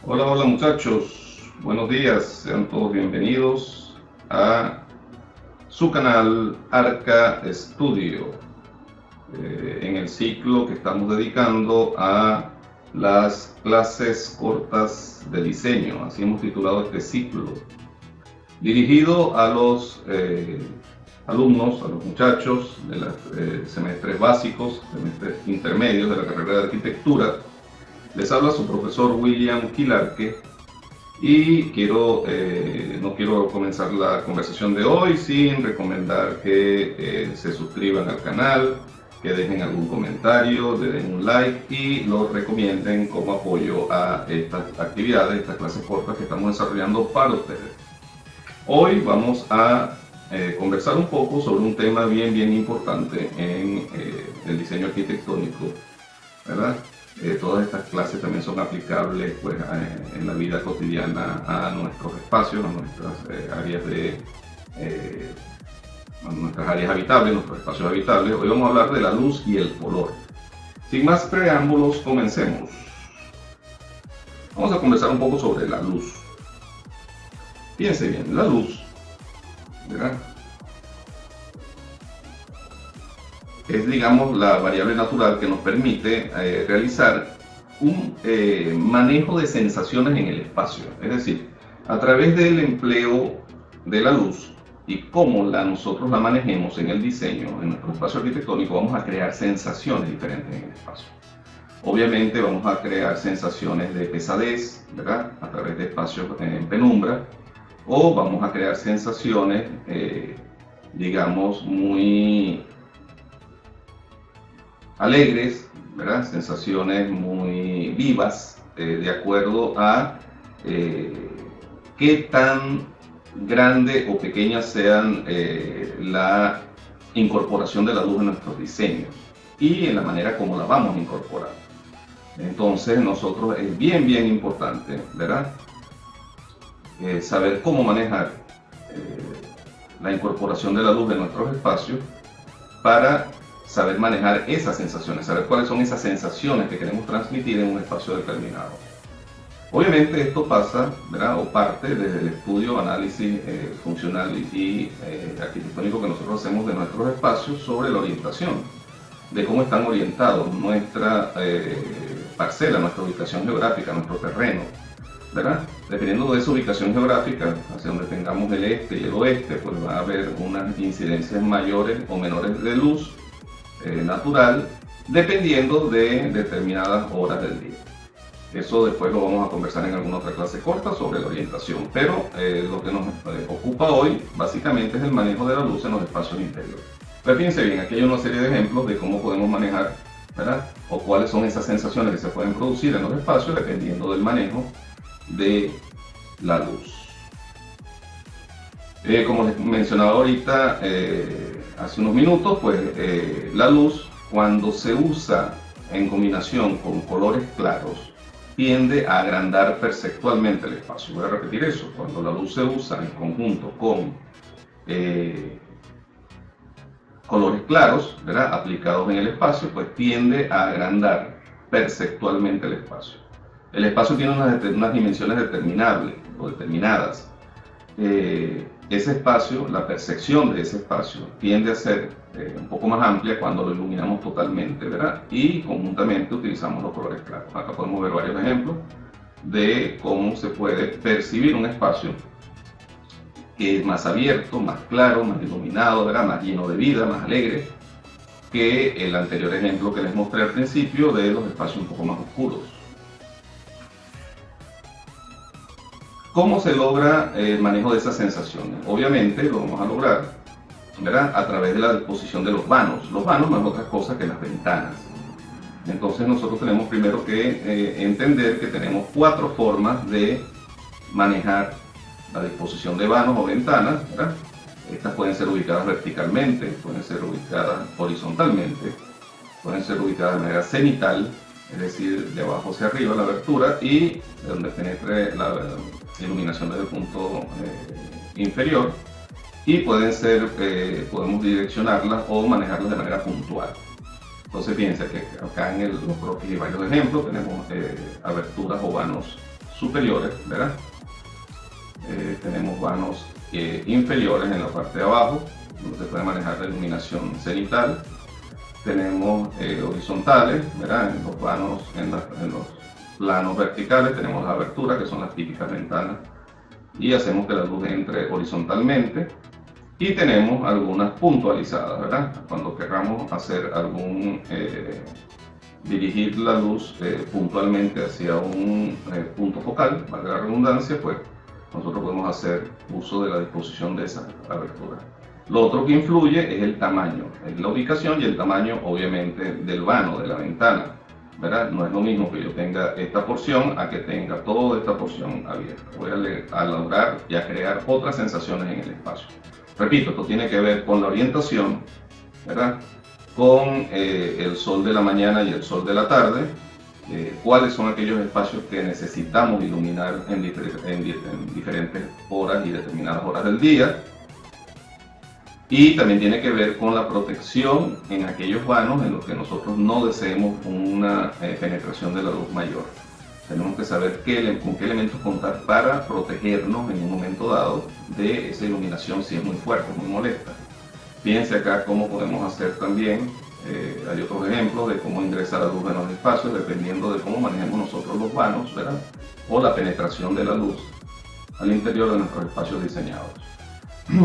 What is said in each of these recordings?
Hola, hola muchachos, buenos días, sean todos bienvenidos a su canal Arca Studio, en el ciclo que estamos dedicando a las clases cortas de diseño. Así hemos titulado este ciclo, dirigido a los alumnos, a los muchachos de los semestres básicos, semestres intermedios de la carrera de arquitectura. Les habla su profesor William Quilarque y no quiero comenzar la conversación de hoy sin recomendar que se suscriban al canal, que dejen algún comentario, le den un like y lo recomienden como apoyo a estas actividades, estas clases cortas que estamos desarrollando para ustedes. Hoy vamos a conversar un poco sobre un tema bien importante en el diseño arquitectónico, ¿verdad? Todas estas clases también son aplicables pues, en la vida cotidiana a nuestros espacios, a nuestras áreas habitables, nuestros espacios habitables. Hoy vamos a hablar de la luz y el color. Sin más preámbulos, comencemos. Vamos a conversar un poco sobre la luz. Fíjense bien, la luz, ¿verdad? Es, digamos, la variable natural que nos permite realizar un manejo de sensaciones en el espacio. Es decir, a través del empleo de la luz y cómo nosotros la manejemos en el diseño, en nuestro espacio arquitectónico, vamos a crear sensaciones diferentes en el espacio. Obviamente vamos a crear sensaciones de pesadez, ¿verdad? A través de espacios en penumbra, o vamos a crear sensaciones, digamos, muy alegres, ¿verdad? Sensaciones muy vivas, de acuerdo a qué tan grande o pequeña sean la incorporación de la luz en nuestros diseños y en la manera como la vamos a incorporar. Entonces nosotros es bien importante, ¿verdad? Saber cómo manejar la incorporación de la luz en nuestros espacios para saber manejar esas sensaciones, saber cuáles son esas sensaciones que queremos transmitir en un espacio determinado. Obviamente esto pasa, ¿verdad? O parte desde el estudio, análisis funcional y arquitectónico que nosotros hacemos de nuestros espacios sobre la orientación, de cómo están orientados nuestra parcela, nuestra ubicación geográfica, nuestro terreno, ¿verdad? Dependiendo de esa ubicación geográfica, hacia donde tengamos el este y el oeste, pues va a haber unas incidencias mayores o menores de luz natural, dependiendo de determinadas horas del día. Eso después lo vamos a conversar en alguna otra clase corta sobre la orientación, pero lo que nos ocupa hoy básicamente es el manejo de la luz en los espacios interiores. Pero fíjense bien, aquí hay una serie de ejemplos de cómo podemos manejar, ¿verdad? O cuáles son esas sensaciones que se pueden producir en los espacios dependiendo del manejo de la luz. Como les mencionaba ahorita, hace unos minutos, pues la luz, cuando se usa en combinación con colores claros, tiende a agrandar perceptualmente el espacio. Voy a repetir eso: cuando la luz se usa en conjunto con colores claros, ¿verdad?, aplicados en el espacio, pues tiende a agrandar perceptualmente el espacio. El espacio tiene unas dimensiones determinables o determinadas. Ese espacio, la percepción de ese espacio tiende a ser un poco más amplia cuando lo iluminamos totalmente, ¿verdad? Y conjuntamente utilizamos los colores claros. Acá podemos ver varios ejemplos de cómo se puede percibir un espacio que es más abierto, más claro, más iluminado, ¿verdad?, más lleno de vida, más alegre, que el anterior ejemplo que les mostré al principio de los espacios un poco más oscuros. ¿Cómo se logra el manejo de esas sensaciones? Obviamente lo vamos a lograr, ¿verdad?, a través de la disposición de los vanos. Los vanos no es otra cosa que las ventanas. Entonces nosotros tenemos primero que entender que tenemos 4 formas de manejar la disposición de vanos o ventanas, ¿verdad? Estas pueden ser ubicadas verticalmente, pueden ser ubicadas horizontalmente, pueden ser ubicadas de manera cenital, es decir, de abajo hacia arriba la abertura y de donde penetre la iluminación desde el punto inferior, y pueden ser, podemos direccionarlas o manejarlas de manera puntual. Entonces fíjense que acá en los croquis hay varios ejemplos, tenemos aberturas o vanos superiores, ¿verdad? Tenemos vanos inferiores en la parte de abajo, donde se puede manejar la iluminación cenital. Tenemos horizontales, ¿verdad? En los vanos, en los planos verticales tenemos las aberturas, que son las típicas ventanas, y hacemos que la luz entre horizontalmente. Y tenemos algunas puntualizadas, ¿verdad? Cuando queramos hacer dirigir la luz puntualmente hacia un punto focal, valga la redundancia, pues nosotros podemos hacer uso de la disposición de esa abertura. Lo otro que influye es el tamaño, es la ubicación y el tamaño, obviamente, del vano, de la ventana, ¿verdad? No es lo mismo que yo tenga esta porción a que tenga toda esta porción abierta. Voy a lograr y a crear otras sensaciones en el espacio. Repito, esto tiene que ver con la orientación, ¿verdad? Con el sol de la mañana y el sol de la tarde, cuáles son aquellos espacios que necesitamos iluminar en diferentes horas y determinadas horas del día. Y también tiene que ver con la protección en aquellos vanos en los que nosotros no deseemos una penetración de la luz mayor. Tenemos que saber con qué elementos contar para protegernos en un momento dado de esa iluminación si es muy fuerte, muy molesta. Fíjense acá cómo podemos hacer también, hay otros ejemplos de cómo ingresa la luz en los espacios dependiendo de cómo manejemos nosotros los vanos, ¿verdad? O la penetración de la luz al interior de nuestros espacios diseñados.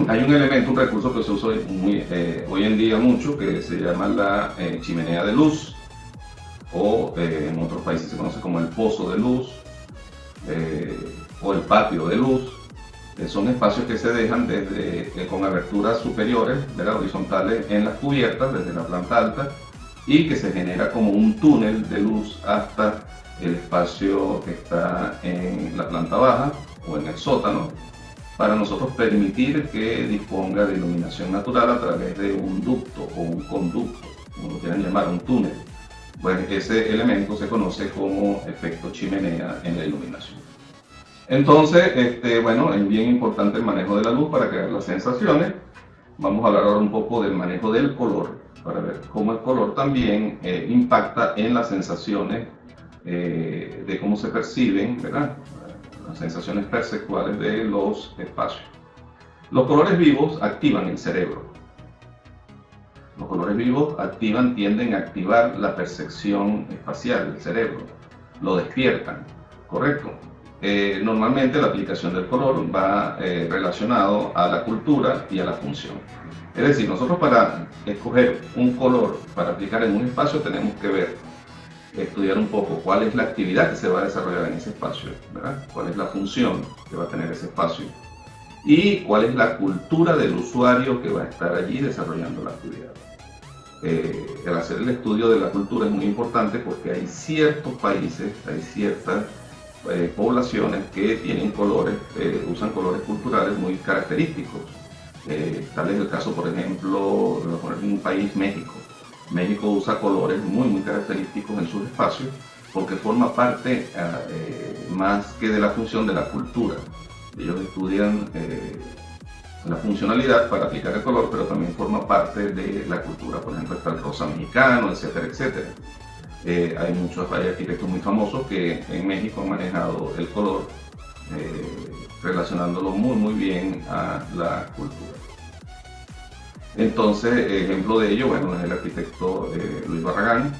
Hay un elemento, un recurso que se usa hoy en día mucho, que se llama la chimenea de luz, o en otros países se conoce como el pozo de luz, o el patio de luz. Son espacios que se dejan con aberturas superiores, ¿verdad? Horizontales en las cubiertas, desde la planta alta, y que se genera como un túnel de luz hasta el espacio que está en la planta baja o en el sótano, para nosotros permitir que disponga de iluminación natural a través de un ducto o un conducto, como lo quieran llamar, un túnel. Pues ese elemento se conoce como efecto chimenea en la iluminación. Entonces, bueno, es bien importante el manejo de la luz para crear las sensaciones. Vamos a hablar ahora un poco del manejo del color, para ver cómo el color también impacta en las sensaciones de cómo se perciben, ¿verdad? Las sensaciones perceptuales de los espacios. Los colores vivos activan el cerebro. Los colores vivos tienden a activar la percepción espacial del cerebro, lo despiertan, ¿correcto? Normalmente la aplicación del color va relacionado a la cultura y a la función. Es decir, nosotros para escoger un color para aplicar en un espacio tenemos que estudiar un poco cuál es la actividad que se va a desarrollar en ese espacio, ¿verdad? Cuál es la función que va a tener ese espacio y cuál es la cultura del usuario que va a estar allí desarrollando la actividad. El hacer el estudio de la cultura es muy importante porque hay ciertos países, hay ciertas poblaciones que tienen colores, usan colores culturales muy característicos. Tal es el caso, por ejemplo, voy a poner un país, México. México usa colores muy característicos en sus espacios porque forma parte más que de la función de la cultura. Ellos estudian la funcionalidad para aplicar el color, pero también forma parte de la cultura. Por ejemplo, está el rosa mexicano, etcétera, etcétera. Hay arquitectos muy famosos que en México han manejado el color relacionándolo muy bien a la cultura. Entonces, ejemplo de ello, bueno, es el arquitecto Luis Barragán.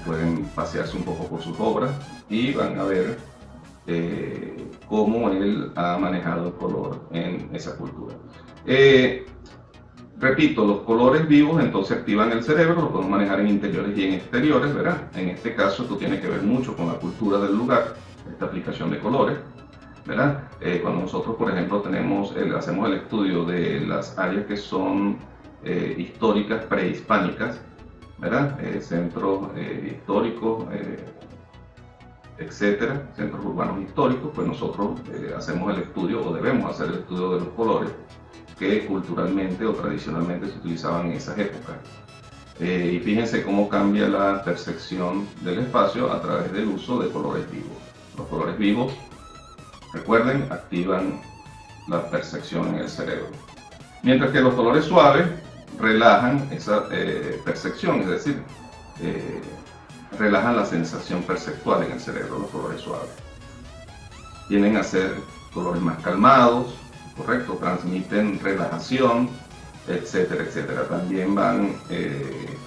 Pueden pasearse un poco por sus obras y van a ver cómo él ha manejado el color en esa cultura. Repito, los colores vivos entonces activan el cerebro, lo podemos manejar en interiores y en exteriores, ¿verdad? En este caso esto tiene que ver mucho con la cultura del lugar, esta aplicación de colores, ¿verdad? Cuando nosotros, por ejemplo, hacemos el estudio de las áreas que son históricas, prehispánicas, ¿verdad? Centros históricos, etcétera, centros urbanos históricos, pues nosotros hacemos el estudio, o debemos hacer el estudio de los colores que culturalmente o tradicionalmente se utilizaban en esas épocas. Y fíjense cómo cambia la percepción del espacio a través del uso de colores vivos. Los colores vivos, recuerden, activan la percepción en el cerebro. Mientras que los colores suaves relajan esa percepción, es decir, relajan la sensación perceptual en el cerebro, los colores suaves. tienden a ser colores más calmados, correcto, transmiten relajación, etcétera, etcétera. También van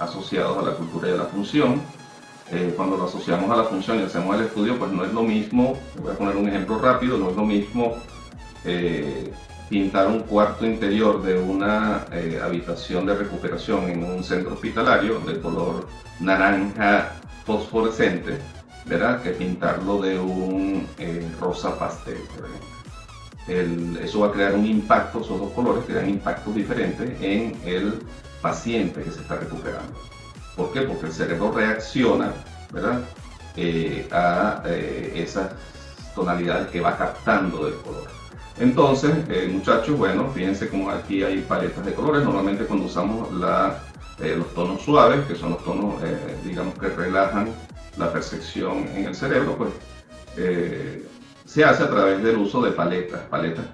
asociados a la cultura y a la función. Cuando lo asociamos a la función y hacemos el estudio, pues no es lo mismo, voy a poner un ejemplo rápido, no es lo mismo pintar un cuarto interior de una habitación de recuperación en un centro hospitalario de color naranja fosforescente, ¿verdad?, que pintarlo de un rosa pastel, por ejemplo. Eso va a crear un impacto, esos dos colores crean impactos diferentes en el paciente que se está recuperando. ¿Por qué? Porque el cerebro reacciona, ¿verdad?, a esas tonalidades que va captando del color. Entonces, muchachos, bueno, fíjense cómo aquí hay paletas de colores. Normalmente cuando usamos los tonos suaves, que son los tonos, digamos, que relajan la percepción en el cerebro, pues se hace a través del uso de paletas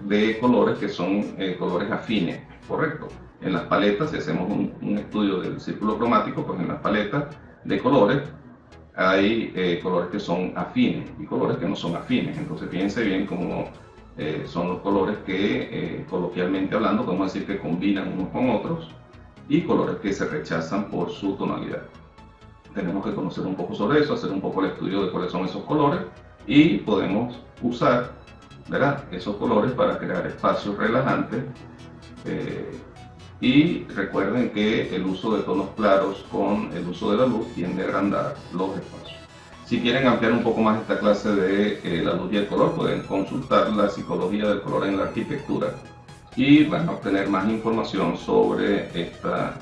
de colores que son colores afines, ¿correcto? En las paletas, si hacemos un estudio del círculo cromático, pues en las paletas de colores hay colores que son afines y colores que no son afines. Entonces fíjense bien cómo son los colores que coloquialmente hablando podemos decir que combinan unos con otros, y colores que se rechazan por su tonalidad. Tenemos que conocer un poco sobre eso, hacer un poco el estudio de cuáles son esos colores, y podemos usar, ¿verdad?, esos colores para crear espacios relajantes. Y recuerden que el uso de tonos claros con el uso de la luz tiende a agrandar los espacios. Si quieren ampliar un poco más esta clase de la luz y el color, pueden consultar la psicología del color en la arquitectura y van a obtener más información sobre esta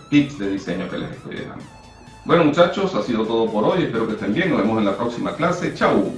tips de diseño que les estoy dejando. Bueno, muchachos, ha sido todo por hoy. Espero que estén bien. Nos vemos en la próxima clase. ¡Chao!